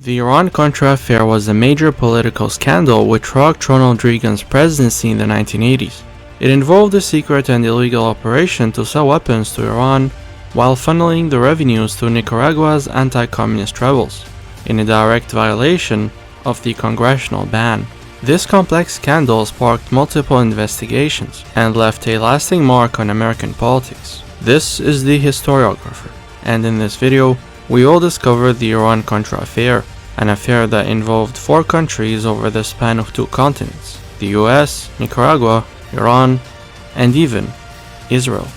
The Iran-Contra Affair was a major political scandal which rocked Ronald Reagan's presidency in the 1980s. It involved a secret and illegal operation to sell weapons to Iran while funneling the revenues to Nicaragua's anti-communist rebels, in a direct violation of the congressional ban. This complex scandal sparked multiple investigations and left a lasting mark on American politics. This is the historiographer, and in this video, we will discover the Iran-Contra Affair, an affair that involved 4 countries over the span of 2 continents: the US, Nicaragua, Iran, and even Israel.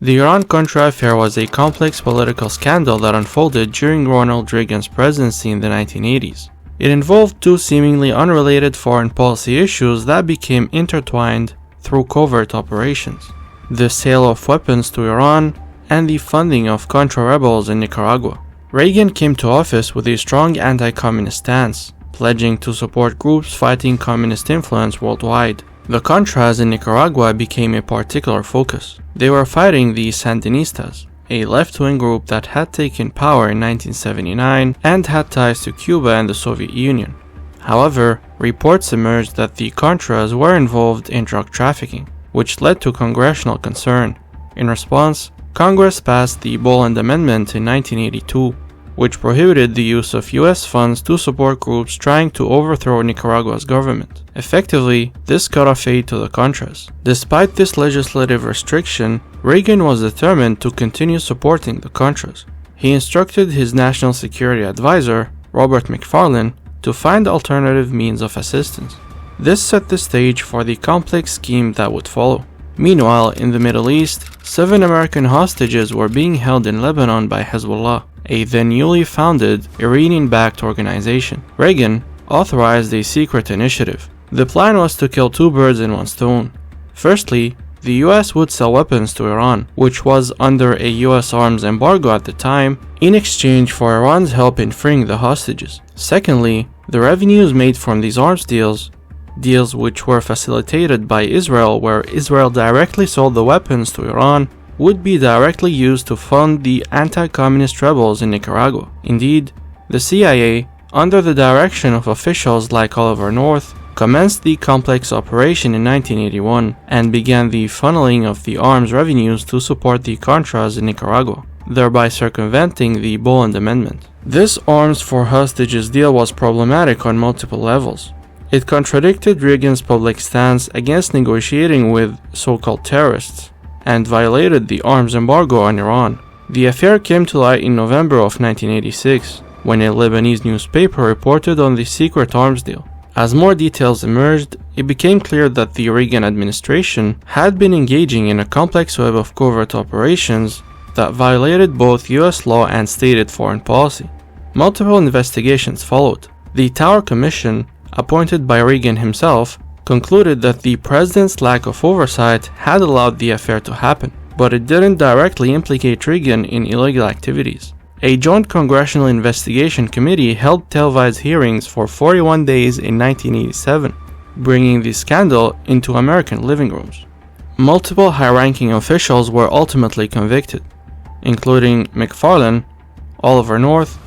The Iran-Contra Affair was a complex political scandal that unfolded during Ronald Reagan's presidency in the 1980s. It involved 2 seemingly unrelated foreign policy issues that became intertwined through covert operations: the sale of weapons to Iran and the funding of Contra rebels in Nicaragua. Reagan came to office with a strong anti-communist stance, pledging to support groups fighting communist influence worldwide. The Contras in Nicaragua became a particular focus. They were fighting the Sandinistas, a left-wing group that had taken power in 1979 and had ties to Cuba and the Soviet Union. However, reports emerged that the Contras were involved in drug trafficking, which led to congressional concern. In response, Congress passed the Boland Amendment in 1982, which prohibited the use of US funds to support groups trying to overthrow Nicaragua's government. Effectively, this cut off aid to the Contras. Despite this legislative restriction, Reagan was determined to continue supporting the Contras. He instructed his national security advisor, Robert McFarlane, to find alternative means of assistance. This set the stage for the complex scheme that would follow. Meanwhile, in the Middle East, 7 American hostages were being held in Lebanon by Hezbollah, a then newly founded Iranian-backed organization. Reagan authorized a secret initiative. The plan was to kill 2 birds in one stone. Firstly, the US would sell weapons to Iran, which was under a US arms embargo at the time, in exchange for Iran's help in freeing the hostages. Secondly, the revenues made from these arms deals which were facilitated by Israel, where Israel directly sold the weapons to Iran, would be directly used to fund the anti-communist rebels in Nicaragua. Indeed, the CIA, under the direction of officials like Oliver North, commenced the complex operation in 1981 and began the funneling of the arms revenues to support the Contras in Nicaragua, thereby circumventing the Boland Amendment. This arms for hostages deal was problematic on multiple levels. It contradicted Reagan's public stance against negotiating with so-called terrorists, and violated the arms embargo on Iran. The affair came to light in November of 1986, when a Lebanese newspaper reported on the secret arms deal. As more details emerged, it became clear that the Reagan administration had been engaging in a complex web of covert operations that violated both US law and stated foreign policy. Multiple investigations followed. The Tower Commission, appointed by Reagan himself, concluded that the president's lack of oversight had allowed the affair to happen, but it didn't directly implicate Reagan in illegal activities. A joint congressional investigation committee held televised hearings for 41 days in 1987, bringing the scandal into American living rooms. Multiple high-ranking officials were ultimately convicted, including McFarlane, Oliver North,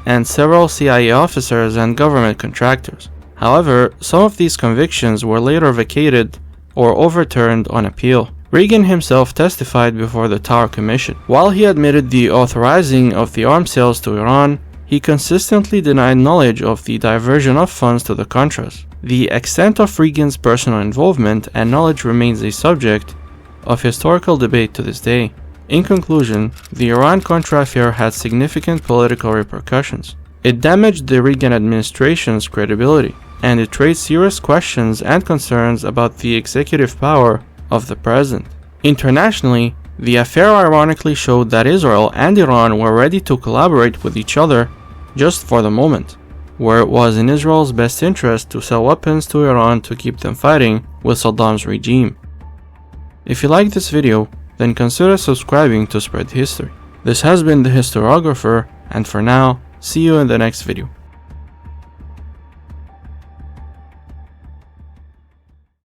and several CIA officers and government contractors. However, some of these convictions were later vacated or overturned on appeal. Reagan himself testified before the Tower Commission. While he admitted the authorizing of the arms sales to Iran, he consistently denied knowledge of the diversion of funds to the Contras. The extent of Reagan's personal involvement and knowledge remains a subject of historical debate to this day. In conclusion, the Iran-Contra Affair had significant political repercussions. It damaged the Reagan administration's credibility, and it raised serious questions and concerns about the executive power of the president. Internationally, the affair ironically showed that Israel and Iran were ready to collaborate with each other just for the moment, where it was in Israel's best interest to sell weapons to Iran to keep them fighting with Saddam's regime. If you liked this video, then consider subscribing to spread history. This has been the Historiographer, and for now, see you in the next video.